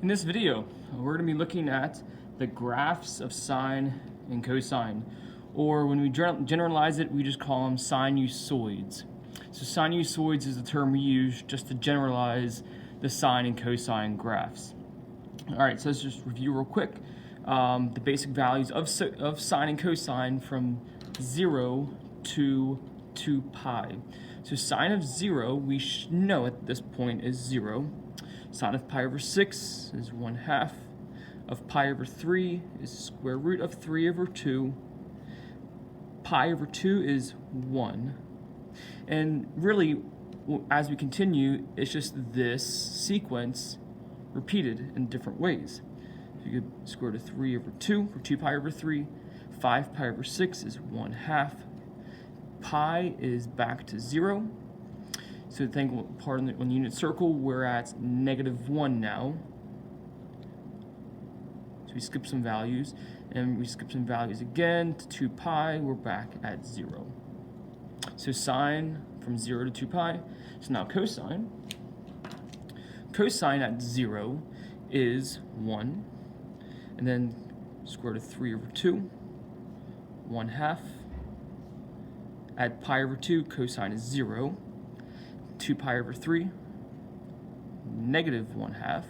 In this video, we're going to be looking at the graphs of sine and cosine, or when we generalize it, we just call them sinusoids. So sinusoids is the term we use just to generalize the sine and cosine graphs. All right, so let's just review real quick the basic values of sine and cosine from 0 to 2 pi. So sine of 0, we know at this point is 0. Sine of pi over 6 is 1/2. Of pi over 3 is square root of 3 over 2. Pi over 2 is 1. And really, as we continue, it's just this sequence repeated in different ways. So you could square root of 3 over 2 for 2 pi over 3. 5 pi over 6 is 1/2. Pi is back to 0. So think on the unit circle, we're at -1 now. So we skip some values, and we skip some values again to 2 pi, we're back at 0. So sine from 0 to 2 pi. So now cosine. Cosine at 0 is 1. And then square root of 3 over 2, 1/2. At pi over 2, cosine is 0. 2 pi over 3, -1/2.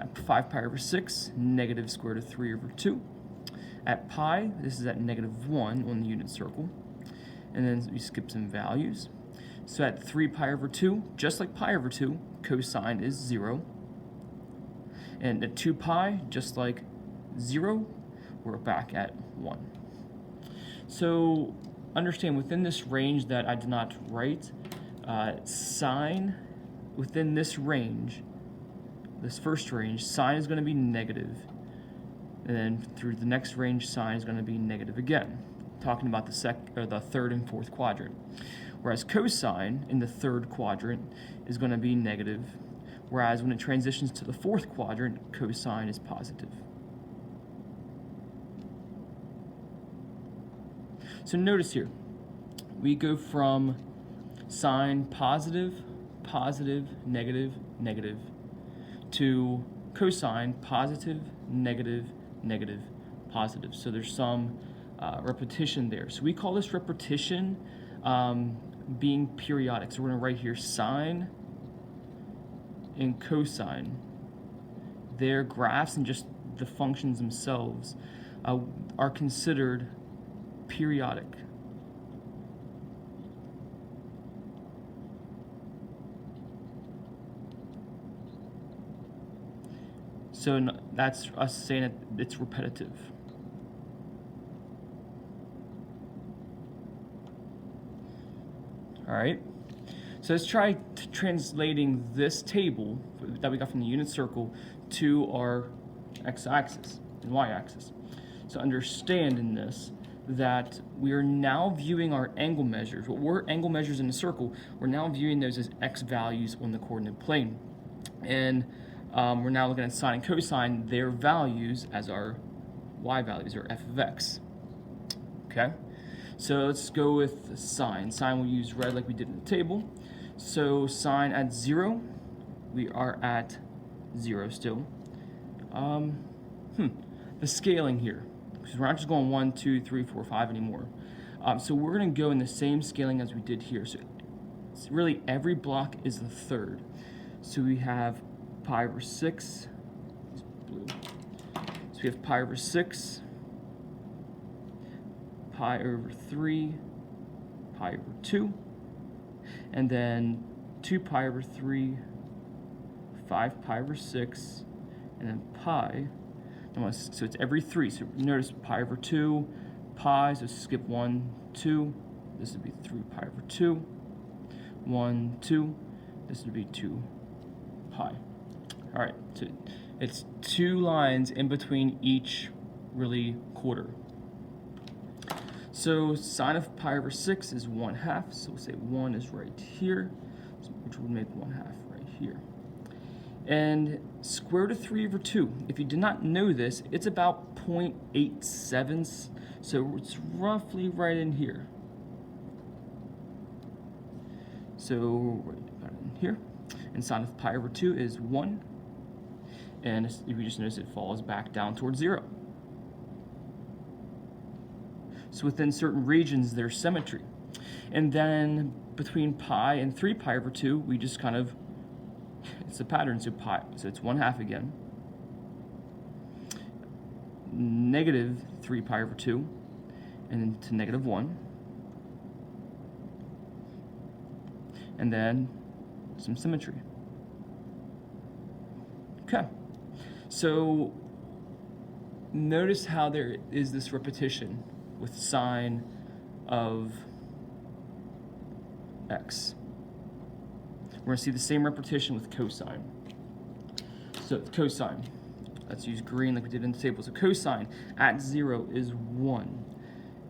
At 5 pi over 6, negative square root of 3 over 2. At pi, this is at -1 on the unit circle. And then we skip some values. So at 3 pi over 2, just like pi over 2, cosine is 0. And at 2 pi, just like 0, we're back at 1. So understand within this range that I did not write, sine within this range, this first range, sine is going to be negative, and then through the next range, sine is going to be negative again. Talking about the third and fourth quadrant, whereas cosine in the third quadrant is going to be negative, whereas when it transitions to the fourth quadrant, cosine is positive. So notice here, we go from sine positive, positive, negative, negative, to cosine positive, negative, negative, positive. So there's some repetition there. So we call this repetition being periodic. So we're going to write here sine and cosine. Their graphs and just the functions themselves are considered periodic. So that's us saying that it's repetitive. All right. So let's try translating this table that we got from the unit circle to our x-axis and y-axis. So understand in this that we are now viewing our angle measures. What were angle measures in a circle, we're now viewing those as x values on the coordinate plane. And we're now looking at sine and cosine, their values as our y values, or f of x. Okay? So let's go with sine. Sine we'll use red like we did in the table. So sine at 0, we are at 0 still. The scaling here, because we're not just going 1, 2, 3, 4, 5 anymore. So we're going to go in the same scaling as we did here. So really every block is the third. So we have pi over 6 is blue. So we have pi over 6, pi over 3, pi over 2, and then 2 pi over 3, 5 pi over 6, and then pi. So it's every 3. So notice pi over 2, pi, so skip 1, 2. This would be 3 pi over 2, 1, 2. This would be 2 pi. All right, so it's 2 lines in between each really quarter. So sine of pi over 6 is 1/2, so we'll say 1 is right here, which would make 1/2 right here. And square root of 3 over 2, if you did not know this, it's about 0.87, so it's roughly right in here. So right in here. And sine of pi over 2 is 1. and if you just notice it falls back down towards 0. So within certain regions, there's symmetry. And then between pi and 3 pi over 2, we just kind of, it's a pattern, so it's 1/2 again. Negative 3 pi over 2, and then to negative 1. And then some symmetry. Okay, so notice how there is this repetition with sine of x. We're going to see the same repetition with cosine. So cosine, let's use green like we did in the table. So cosine at 0 is 1.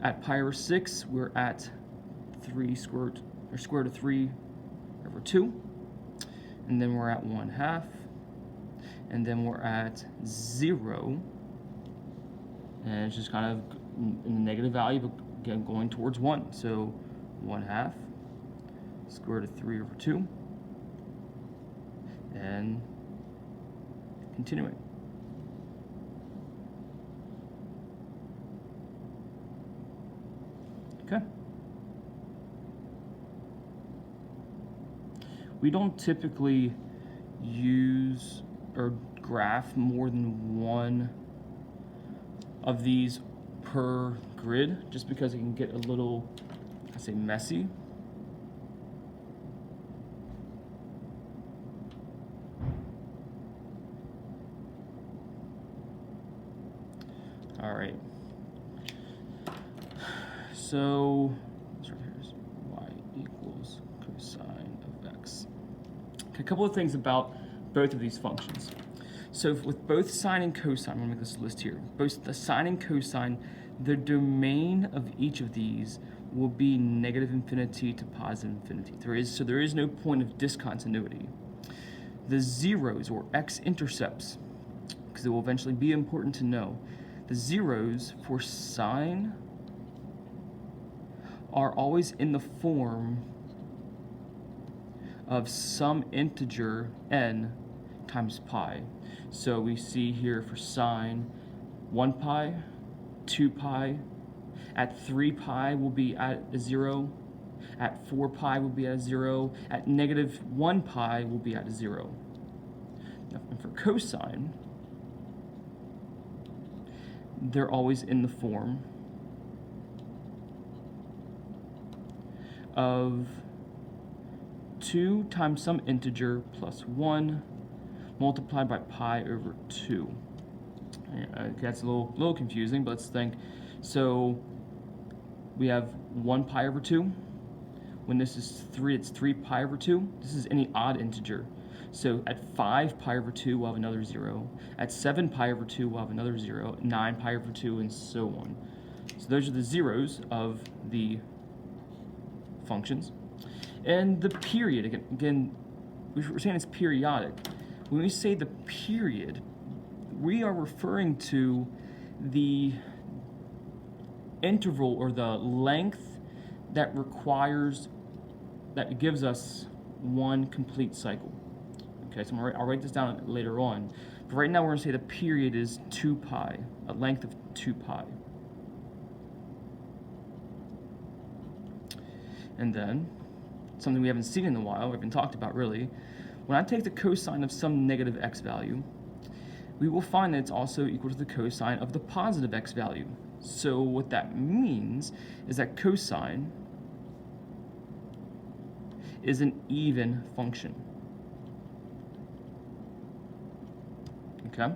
At pi over 6, we're at 3 square root of 3 over 2. And then we're at 1/2. And then we're at 0. And it's just kind of in the negative value, but again going towards 1. So 1/2 square root of 3 over 2. And continuing. Okay. We don't typically use or graph more than one of these per grid, just because it can get a little, I say, messy. All right. So this right here is y equals cosine of x. Okay, a couple of things about both of these functions. So with both sine and cosine, I'm going to make this list here. Both the sine and cosine, the domain of each of these will be negative infinity to positive infinity. There is no point of discontinuity. The zeros, or x-intercepts, because it will eventually be important to know, the zeros for sine are always in the form of some integer n times pi. So we see here for sine 1 pi, 2 pi, at 3 pi will be at a 0, at 4 pi will be at a 0, at negative 1 pi will be at a 0. Now, and for cosine, they're always in the form of 2 times some integer plus 1 multiplied by pi over 2. That's a little confusing, but let's think. So we have 1 pi over 2. When this is 3, it's 3 pi over 2. This is any odd integer. So at 5 pi over 2, we'll have another 0. At 7 pi over 2, we'll have another 0. 9 pi over 2, and so on. So those are the zeros of the functions. And the period, again, we're saying it's periodic. When we say the period, we are referring to the interval or the length that gives us one complete cycle. Okay, so I'll write this down later on. But right now we're going to say the period is 2 pi, a length of 2 pi. And then, something we haven't seen in a while, we haven't talked about really, when I take the cosine of some negative x value, we will find that it's also equal to the cosine of the positive x value. So what that means is that cosine is an even function. Okay?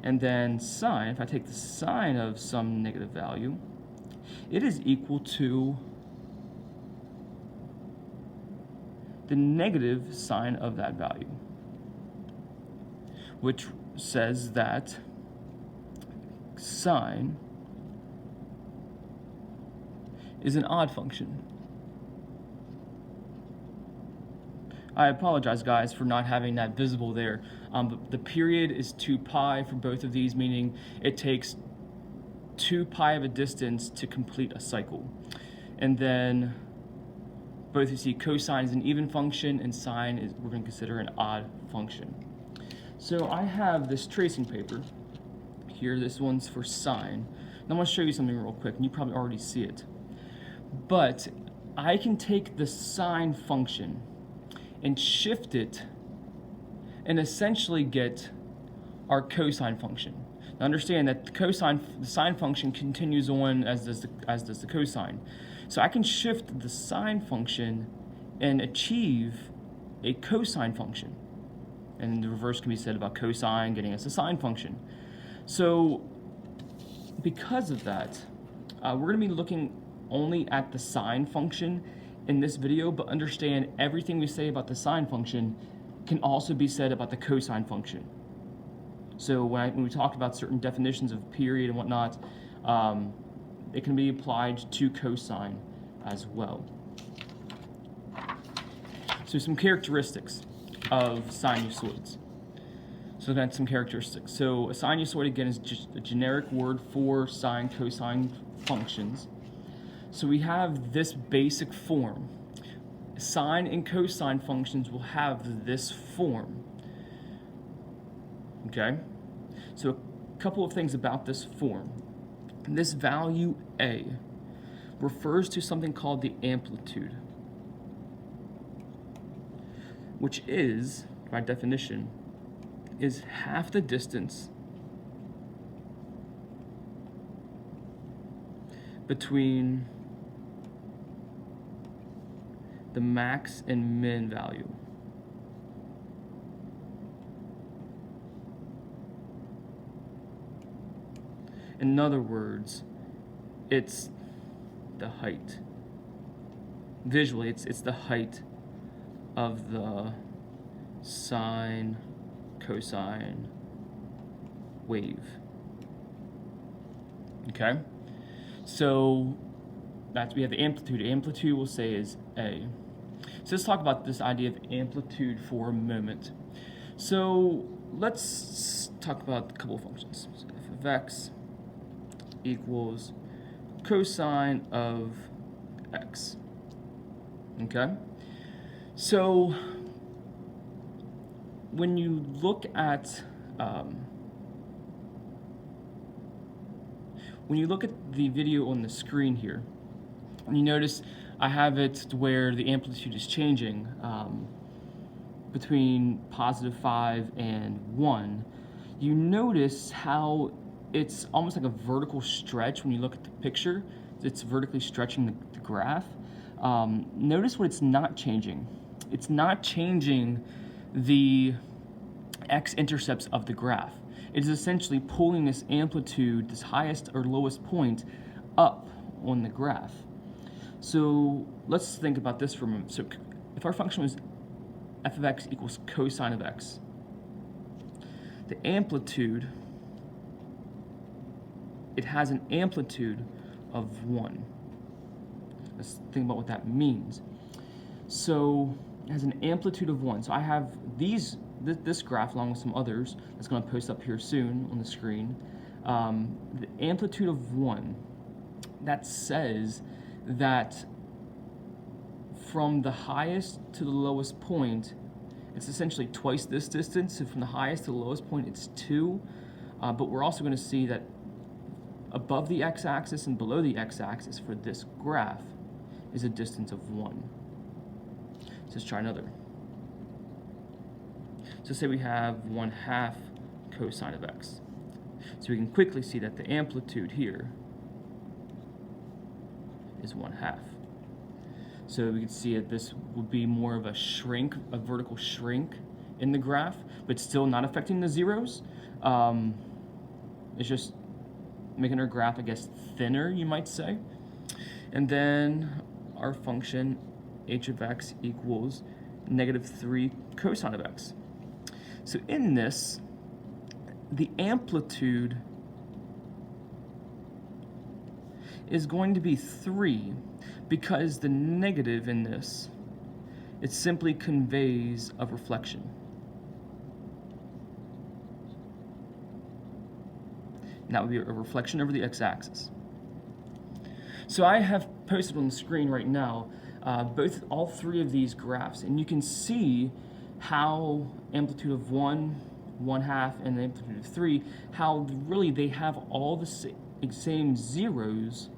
And then sine, if I take the sine of some negative value, it is equal to the negative sine of that value, which says that sine is an odd function. I apologize, guys, for not having that visible there. But the period is 2 pi for both of these, meaning it takes 2 pi of a distance to complete a cycle. And then both you see cosine is an even function and sine is, we're going to consider, an odd function. So I have this tracing paper here. This one's for sine. Now I'm going to show you something real quick, and you probably already see it. But I can take the sine function and shift it and essentially get our cosine function. Now understand that the sine function continues on as does the cosine. So I can shift the sine function and achieve a cosine function. And the reverse can be said about cosine getting us a sine function. So because of that, we're going to be looking only at the sine function in this video, but understand everything we say about the sine function can also be said about the cosine function. So when we talk about certain definitions of period and whatnot, it can be applied to cosine as well. So some characteristics of sinusoids. So that's some characteristics. So a sinusoid, again, is just a generic word for sine, cosine functions. So we have this basic form. Sine and cosine functions will have this form. Okay? So a couple of things about this form. This value A refers to something called the amplitude, which is, by definition, is half the distance between the max and min value. In other words, it's the height. Visually, it's the height of the sine, cosine wave. Okay? So that's, we have the amplitude. Amplitude we'll say is A. So let's talk about this idea of amplitude for a moment. So let's talk about a couple of functions. So f of x equals cosine of x. Okay? So when you look at the video on the screen here, and you notice I have it where the amplitude is changing between +5 and 1, you notice how it's almost like a vertical stretch when you look at the picture. It's vertically stretching the graph. Notice what it's not changing. It's not changing the x-intercepts of the graph. It is essentially pulling this amplitude, this highest or lowest point, up on the graph. So let's think about this for a moment. So if our function was f of x equals cosine of x, the amplitude, it has an amplitude of 1. Let's think about what that means. So it has an amplitude of 1. So I have this graph along with some others that's going to post up here soon on the screen. The amplitude of 1, that says that from the highest to the lowest point, it's essentially twice this distance. So from the highest to the lowest point, it's 2. But we're also going to see that above the x-axis and below the x-axis for this graph is a distance of 1. So let's try another. So say we have 1/2 cosine of x. So we can quickly see that the amplitude here is 1/2. So we can see that this would be more of a shrink, a vertical shrink in the graph, but still not affecting the zeros. It's just making our graph, I guess, thinner, you might say. And then our function h of x equals -3 cosine of x. So in this, the amplitude is going to be 3 because the negative in this, it simply conveys a reflection. And that would be a reflection over the x-axis. So I have posted on the screen right now all three of these graphs, and you can see how amplitude of 1 1/2 and the amplitude of 3, how really they have all the same zeros,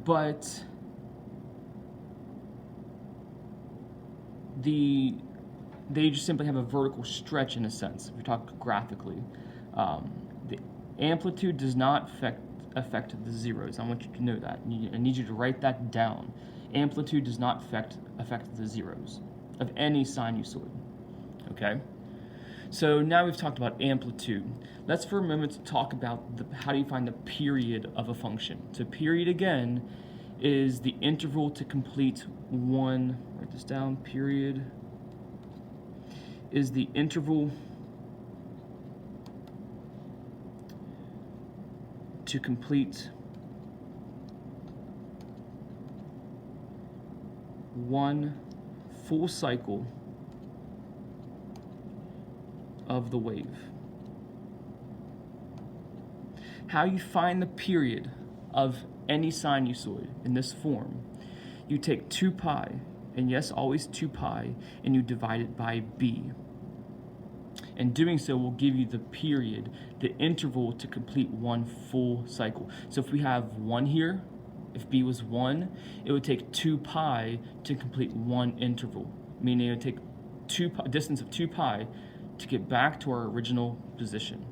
but they just simply have a vertical stretch in a sense, if we talk graphically. The amplitude does not affect the zeros. I want you to know that. I need you to write that down. Amplitude does not affect the zeros of any sinusoid. Okay? So now we've talked about amplitude. Let's for a moment talk about how do you find the period of a function. So period, again, is the interval to complete one, write this down, period is the interval to complete one full cycle of the wave. How you find the period of any sinusoid in this form, you take 2 pi, and yes, always 2 pi, and you divide it by b. And doing so will give you the period, the interval to complete one full cycle. So if we have 1 here, if b was 1, it would take 2 pi to complete one interval, meaning it would take a distance of 2 pi to get back to our original position.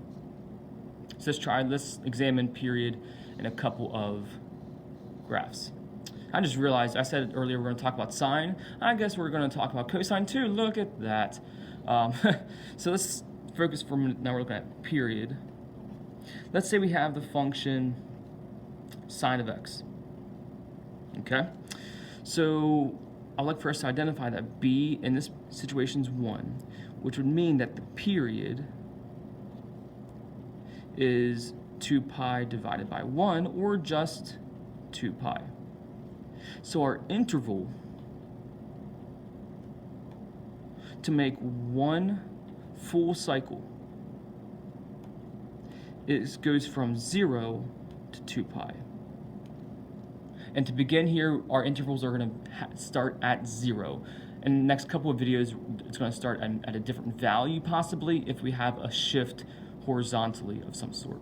So let's examine period in a couple of graphs. I just realized, I said earlier we're going to talk about sine. I guess we're going to talk about cosine too. Look at that. So let's focus for a minute. Now we're looking at period. Let's say we have the function sine of x. Okay? So I'd like for us to identify that b in this situation is 1, which would mean that the period is 2 pi divided by 1, or just 2 pi. So our interval to make one full cycle goes from 0 to 2 pi. And to begin here, our intervals are going to start at 0. In the next couple of videos, it's going to start at a different value, possibly, if we have a shift horizontally of some sort.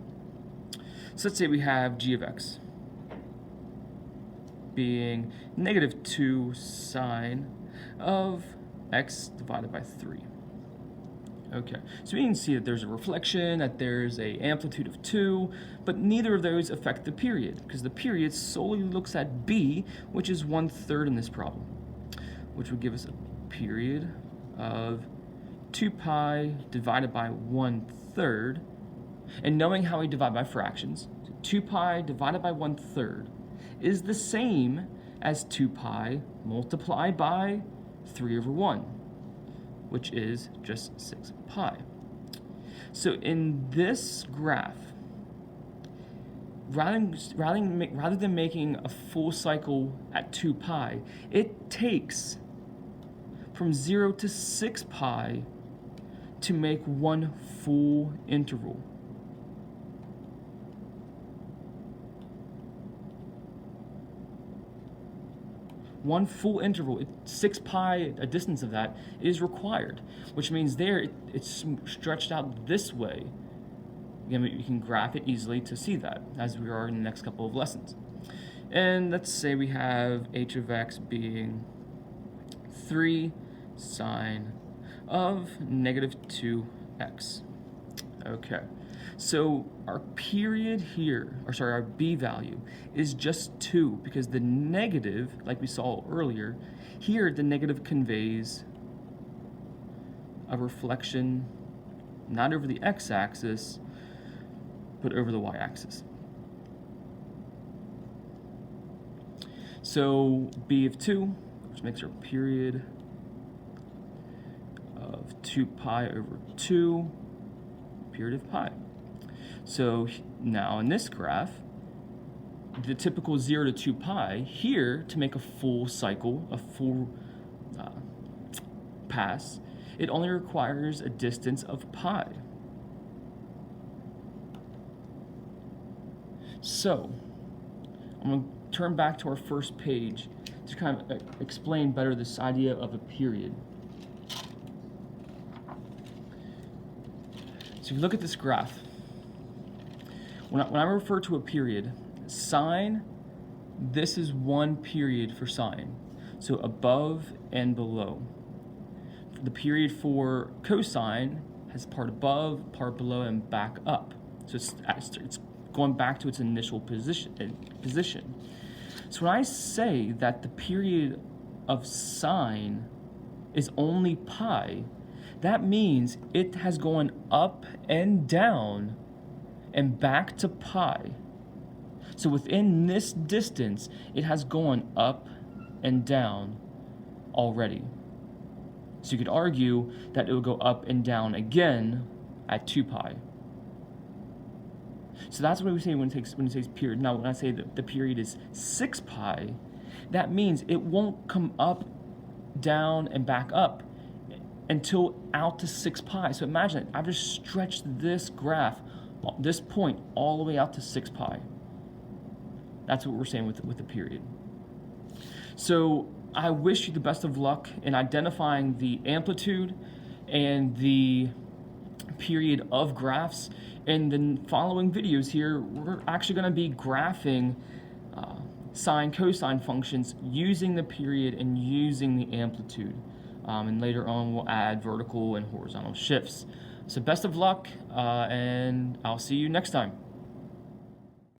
So let's say we have g of x being -2 sine of x divided by 3. Okay, so we can see that there's a reflection, that there's an amplitude of 2, but neither of those affect the period, because the period solely looks at b, which is 1/3 in this problem, which would give us a period of 2 pi divided by 1/3, and knowing how we divide by fractions, 2 pi divided by 1/3 is the same as 2 pi multiplied by 3/1, which is just 6 pi. So in this graph, rather than making a full cycle at 2 pi, it takes from 0 to 6 pi to make one full interval. One full interval, 6 pi, a distance of that, is required, which means there it's stretched out this way. Again, you can graph it easily to see that, as we are in the next couple of lessons. And let's say we have h of x being 3 sine of -2x. Okay, so our period here, our b value, is just 2, because the negative, like we saw earlier, here the negative conveys a reflection not over the x-axis, but over the y-axis. So b of 2, which makes our period of 2 pi over 2, period of pi. So now in this graph, the typical 0 to 2 pi, here to make a full cycle, a full pass, it only requires a distance of pi. So I'm going to turn back to our first page to kind of explain better this idea of a period. So if you look at this graph, when I refer to a period, sine, this is one period for sine. So above and below. The period for cosine has part above, part below, and back up. So it's going back to its initial position. So when I say that the period of sine is only pi, that means it has gone up and down and back to pi. So within this distance, it has gone up and down already. So you could argue that it will go up and down again at 2 pi. So that's what we say when it says period. Now, when I say that the period is 6 pi, that means it won't come up, down, and back up until out to 6 pi. So imagine it. I've just stretched this graph, this point, all the way out to 6 pi. That's what we're saying with the period. So I wish you the best of luck in identifying the amplitude and the period of graphs. In the following videos here, we're actually going to be graphing sine, cosine functions using the period and using the amplitude. And later on, we'll add vertical and horizontal shifts. So best of luck, and I'll see you next time.